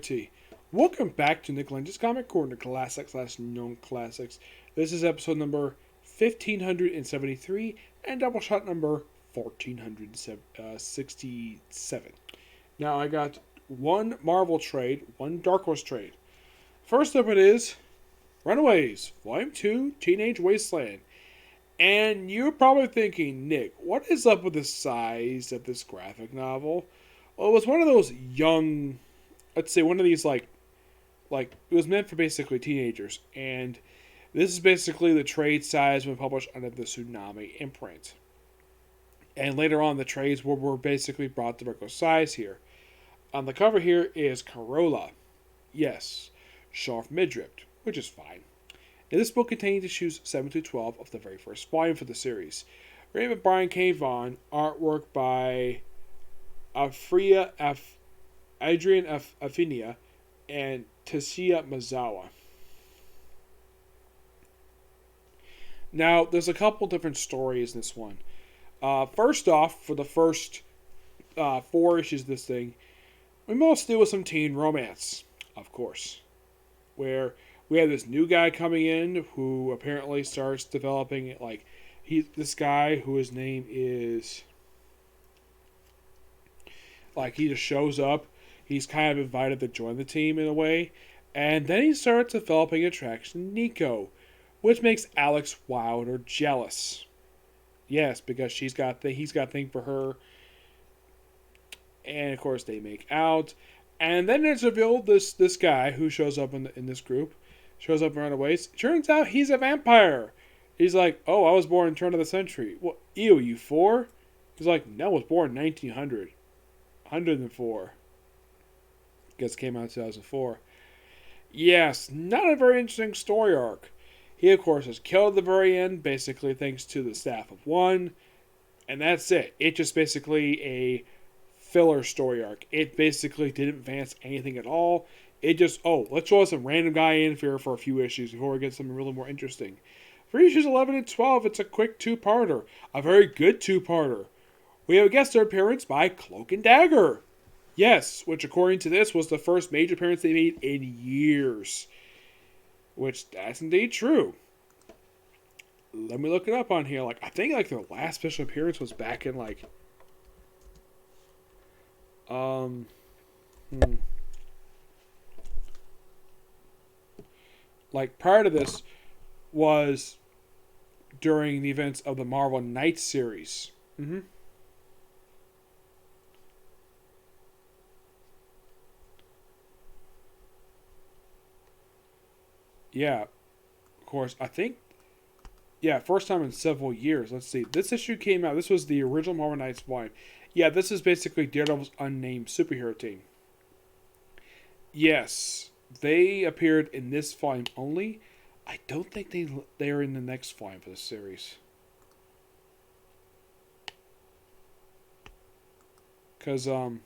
T. Welcome back to Nick Lenz's Comic Corner, Classics slash Known Classics. This is episode number 1573 and Doubleshot number 1467. Now I got one Marvel trade, one Dark Horse trade. First up it is Runaways, Volume 2, Teenage Wasteland. And you're probably thinking, Nick, what is up with the size of this graphic novel? Well, it was one of those young, let's say one of these like it was meant for basically teenagers, and this is basically the trade size when published under the Tsunami imprint. And later on, the trades were basically brought to regular size here. On the cover here is Corolla, yes, Sharp Midriff, which is fine. Now, this book contains issues 7 to 12 of the very first volume for the series. Written by Brian K. Vaughan, artwork by Adrian Afinia, and Tetsuya Mizawa. Now, there's a couple different stories in this one. First off, for the first 4 issues of this thing, we must deal with some teen romance, of course, where we have this new guy coming in who apparently starts developing this guy who his name is he just shows up. He's kind of invited to join the team in a way, and then he starts developing attraction to Nico, which makes Alex wild or jealous. Yes, because he's got a thing for her, and of course they make out, and then it's revealed this guy who shows up in this group. Shows up in Runaways. Turns out he's a vampire. He's like, oh, I was born in the turn of the century. Well, ew, you 4? He's like, no, I was born in 1900. 104. Guess it came out in 2004. Yes, not a very interesting story arc. He, of course, is killed at the very end, basically thanks to the staff of one. And that's it. It's just basically a filler story arc. It basically didn't advance anything at all. It just, let's throw some random guy in here for a few issues before we get something really more interesting. For issues 11 and 12, it's a quick 2-parter. A very good 2-parter. We have a guest star appearance by Cloak and Dagger. Yes, which according to this was the first major appearance they made in years. Which, that's indeed true. Let me look it up on here. I think their last special appearance was back in prior to this was during the events of the Marvel Knights series. Yeah, of course, I think, first time in several years. Let's see, this issue came out, this was the original Marvel Knights volume. Yeah, this is basically Daredevil's unnamed superhero team. Yes, they appeared in this volume only. I don't think they're in the next volume for the series. Because, I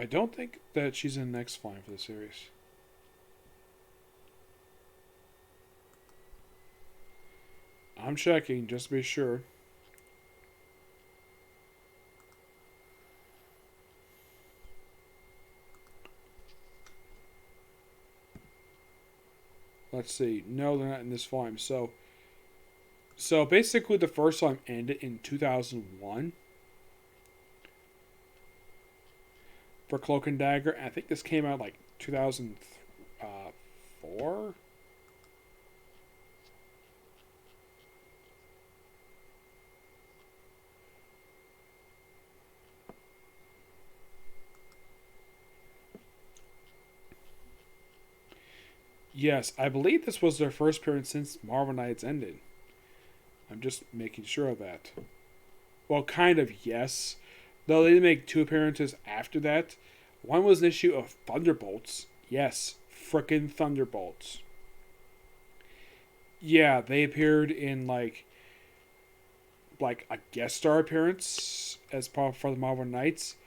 don't think that she's in the next volume for the series. I'm checking just to be sure. Let's see. No, they're not in this volume. So basically the first volume ended in 2001 for Cloak and Dagger. I think this came out 2004. Yes, I believe this was their first appearance since Marvel Knights ended. I'm just making sure of that. Well, kind of, yes. Though they did make 2 appearances after that. One was an issue of Thunderbolts. Yes, frickin' Thunderbolts. Yeah, they appeared in a guest star appearance as part for the Marvel Knights.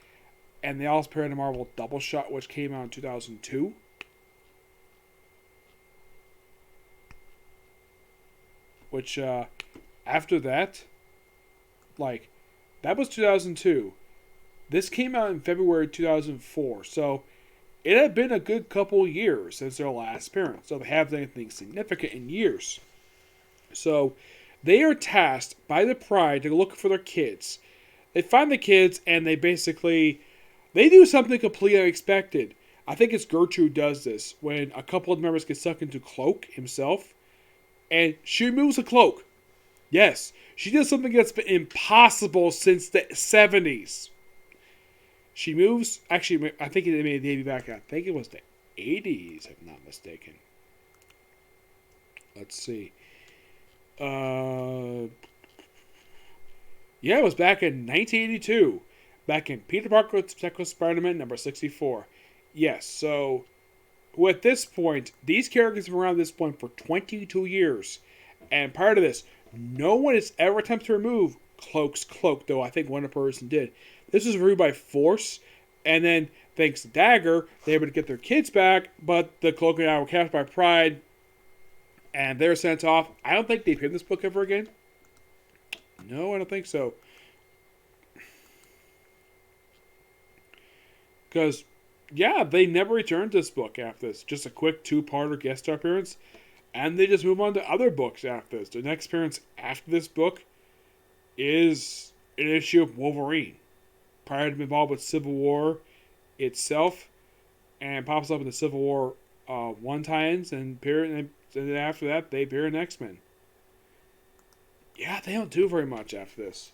And they also appeared in Marvel Doubleshot, which came out in 2002. which after that, like, that was 2002. This came out in February 2004, so it had been a good couple years since their last appearance, so they haven't done anything significant in years. So they are tasked by the Pride to look for their kids. They find the kids, and they do something completely unexpected. I think it's Gertrude does this, when a couple of members get sucked into Cloak himself, and she removes the cloak. Yes, she does something that's been impossible since the 70s. She moves, actually, I think it made a debut back, I think it was the 80s, if I'm not mistaken. Let's see. Yeah, it was back in 1982. Back in Peter Parker's Spectacular Spider-Man number 64. Yes, so at this point, these characters have been around this point for 22 years. And prior to this, no one has ever attempted to remove Cloak's cloak, though I think one person did. This was removed by force, and then, thanks to Dagger, they were able to get their kids back, but the Cloak and Dagger were captured by Pride, and they were sent off. I don't think they appeared in this book ever again. No, I don't think so. Because, yeah, they never returned to this book after this. Just a quick two-parter guest star appearance, and they just move on to other books after this. The next appearance after this book is an issue of Wolverine. Prior to being involved with Civil War itself, and pops up in the Civil War one times, and then after that, they appear in X-Men. Yeah, they don't do very much after this.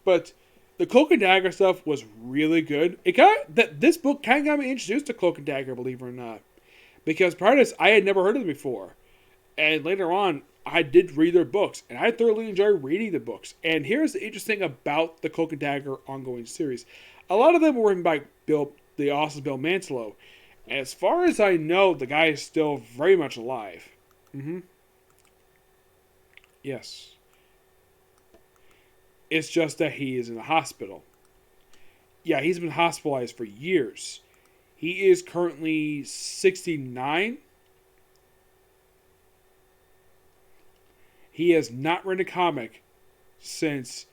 But the Cloak and Dagger stuff was really good. This book kind of got me introduced to Cloak and Dagger, believe it or not. Because prior to this, I had never heard of them before. And later on, I did read their books, and I thoroughly enjoyed reading the books. And here's the interesting about the Cloak and Dagger ongoing series. A lot of them were written by the awesome Bill Mantlo. And as far as I know, the guy is still very much alive. Yes. It's just that he is in the hospital. Yeah, he's been hospitalized for years. He is currently 69. He has not written a comic since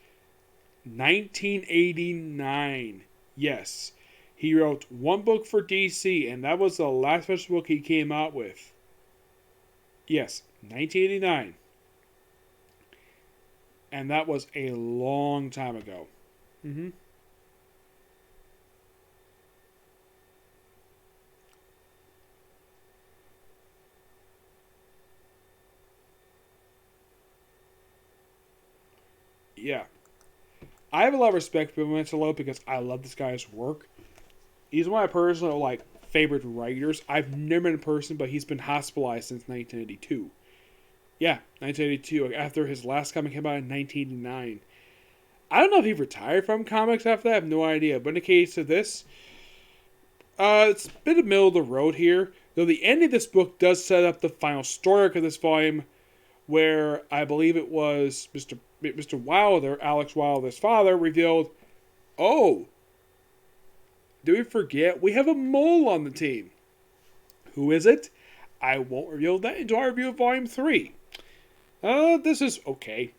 1989. Yes. He wrote one book for DC, and that was the last special book he came out with. Yes, 1989. And that was a long time ago. Yeah. I have a lot of respect for Mantlo because I love this guy's work. He's one of my personal, favorite writers. I've never met him in person, but he's been hospitalized since 1982. Yeah, 1982, after his last comic came out in 1989. I don't know if he retired from comics after that. I have no idea. But in the case of this, it's a bit of middle of the road here. Though the end of this book does set up the final story arc of this volume, where I believe it was Mr. Wilder, Alex Wilder's father, revealed, oh, do we forget we have a mole on the team? Who is it? I won't reveal that until I review Volume 3. This is okay.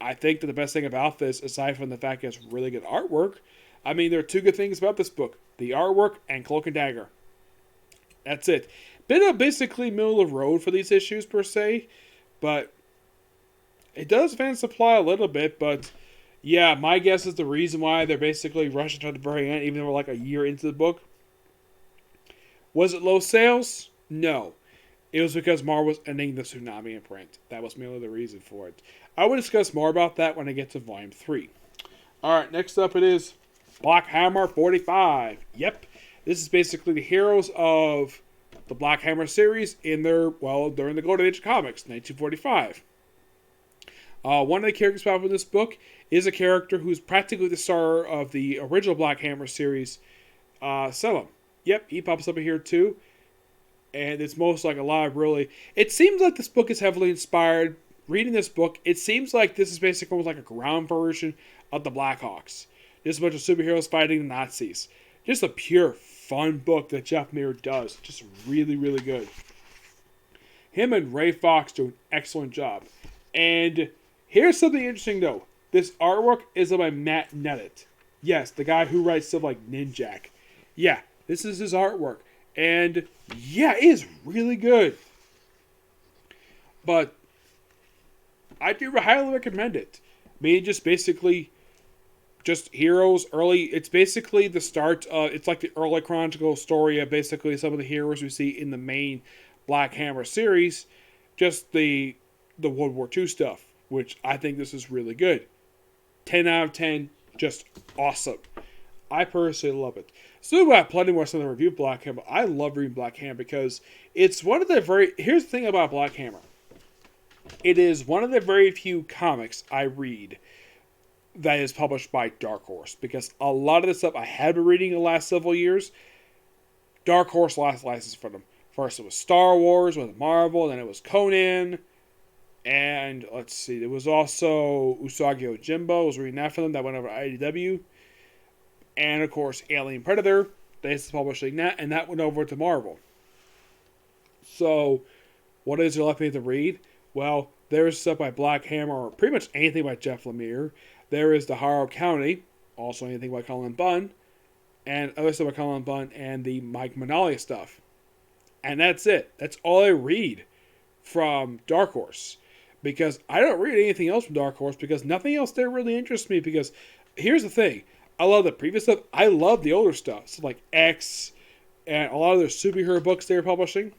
I think that the best thing about this, aside from the fact that it's really good artwork, there are two good things about this book. The artwork and Cloak and Dagger. That's it. Bit of basically middle of the road for these issues, per se. But it does advance the plot a little bit, but yeah, my guess is the reason why they're basically rushing to the very end, even though we're a year into the book. Was it low sales? No. It was because Marvel was ending the Tsunami in print. That was mainly the reason for it. I will discuss more about that when I get to Volume 3. Alright, next up it is Black Hammer 45. Yep, this is basically the heroes of the Black Hammer series during the Golden Age of Comics, 1945. One of the characters found in this book is a character who's practically the star of the original Black Hammer series, Selim. Yep, he pops up here too. And it's most like a lot of really... It seems like this book is heavily inspired. Reading this book, it seems like this is basically almost like a ground version of the Blackhawks. Just a bunch of superheroes fighting the Nazis. Just a pure, fun book that Jeff Lemire does. Just really, really good. Him and Ray Fox do an excellent job. And here's something interesting though. This artwork is by Matt Nettett. Yes, the guy who writes stuff like Ninjak. Yeah, this is his artwork. And yeah, it is really good. But I do highly recommend it. I mean, just heroes early. It's basically the start of, it's like the early chronological story of basically some of the heroes we see in the main Black Hammer series. Just the World War II stuff, which I think this is really good. 10 out of 10, just awesome. I personally love it. Still got plenty more stuff to review Black Hammer. I love reading Black Hammer because it's one of the here's the thing about Black Hammer. It is one of the very few comics I read that is published by Dark Horse, because a lot of the stuff I have been reading the last several years, Dark Horse lost license for them. First it was Star Wars with Marvel, then it was Conan, and let's see, there was also Usagi Yojimbo. I was reading that for them. That went over to IDW. And of course, Alien Predator. They started publishing that, and that went over to Marvel. So, what is there left me to read? Well, there's stuff by Black Hammer, or pretty much anything by Jeff Lemire. There is the Harrow County, also anything by Cullen Bunn, and other stuff by Cullen Bunn, and the Mike Manali stuff. And that's it. That's all I read from Dark Horse. Because I don't read anything else from Dark Horse, because nothing else there really interests me. Because here's the thing. I love the previous stuff. I love the older stuff. So like X and a lot of their superhero books they were publishing.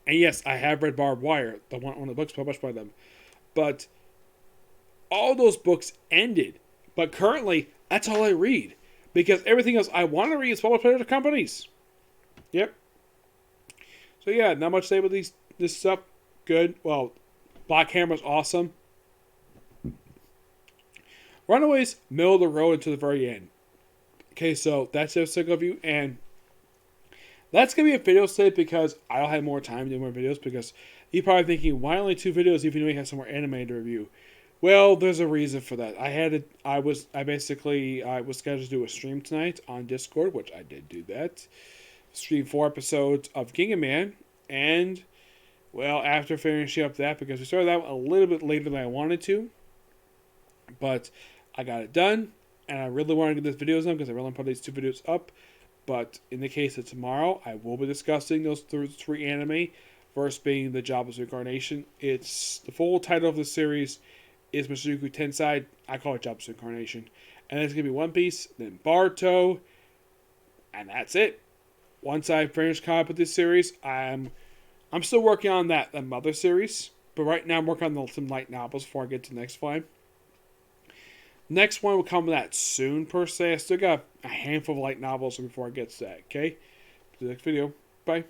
And yes, I have read Barbed Wire, one of the books published by them. But all those books ended. But currently, that's all I read. Because everything else I want to read is published by other companies. Yep. So yeah, not much to say about this stuff. Good. Well, Black Hammer's awesome. Runaways, middle of the road until the very end. Okay, so that's the sick of you, and that's going to be a video today because I don't have more time to do more videos, because you're probably thinking, why only 2 videos even though we have some more anime to review? Well, there's a reason for that. I was scheduled to do a stream tonight on Discord, which I did do that. Stream 4 episodes of Ginga Man, and well, after finishing up that, because we started that a little bit later than I wanted to, but I got it done, and I really want to get these videos done because I really want to put these 2 videos up. But in the case of tomorrow, I will be discussing those 3 anime. First being the Jobless Incarnation. It's the full title of the series is Masuku Tensei. I call it Jobless Incarnation. And it's going to be One Piece, then Barto, and that's it. Once I finish caught up with this series, I'm still working on that Mother series. But right now I'm working on some light novels before I get to the next one. Next one will come to that soon, per se. I still got a handful of light novels before I get to that, okay? To the next video. Bye.